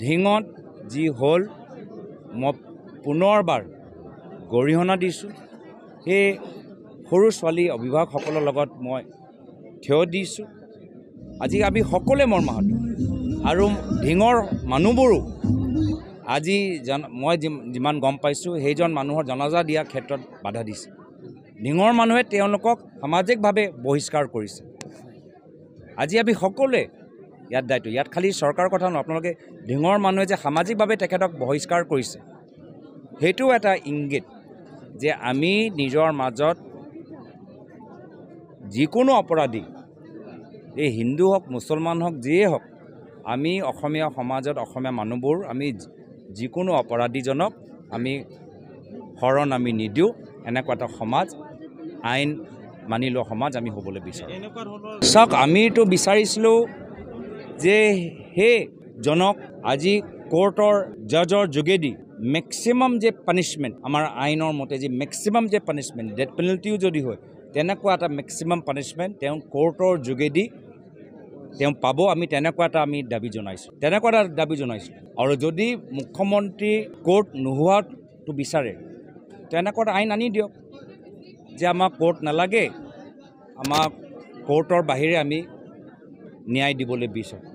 ধিঙত যি হ'ল মই পুনৰবাৰ গৰিহণা দিছোঁ। সেই সৰু ছোৱালী অভিভাৱকসকলৰ লগত মই থিয় দিছোঁ। আজি আমি সকলোৱে মৰ্মাহত আৰু ধিঙৰ মানুহবোৰো আজি মই যিমান গম পাইছোঁ সেইজন মানুহৰ জনাজা দিয়াৰ ক্ষেত্ৰত বাধা দিছে। ধিঙৰ মানুহে তেওঁলোকক সামাজিকভাৱে বহিষ্কাৰ কৰিছে। আজি আমি সকলোৱে ইয়াত দায়িত্ব, ইয়াত খালি চৰকাৰৰ কথা নহয়, আপোনালোকে ধিঙৰ মানুহে যে সামাজিকভাৱে তেখেতক বহিষ্কাৰ কৰিছে সেইটো এটা ইংগিত যে আমি নিজৰ মাজত যিকোনো অপৰাধী, এই হিন্দু হওক মুছলমান হওক যিয়ে হওক, আমি অসমীয়া সমাজত অসমীয়া মানুহবোৰ আমি যিকোনো অপৰাধীজনক আমি শৰণ আমি নিদিওঁ। এনেকুৱা এটা সমাজ, আইন মানি লোৱা সমাজ আমি হ'বলৈ বিচাৰোঁ। চাওক, আমিতো বিচাৰিছিলোঁ যে সেইজনক আজি কোৰ্টৰ জাজৰ যোগেদি মেক্সিমাম যে পানিছমেণ্ট, আমাৰ আইনৰ মতে যে মেক্সিমাম যে পানিছমেণ্ট, ডেথ পেনাল্টিও যদি হয় তেনেকুৱা এটা মেক্সিমাম পানিছমেণ্ট তেওঁ কোৰ্টৰ যোগেদি তেওঁ পাব। আমি তেনেকুৱা এটা দাবী জনাইছোঁ। আৰু যদি মুখ্যমন্ত্ৰী কোৰ্ট নোহোৱাটো বিচাৰে তেনেকুৱা এটা আইন আনি দিয়ক যে আমাক কোৰ্ট নালাগে, আমাক কোৰ্টৰ বাহিৰে আমি ন্যায় দিবলৈ বিচাৰোঁ।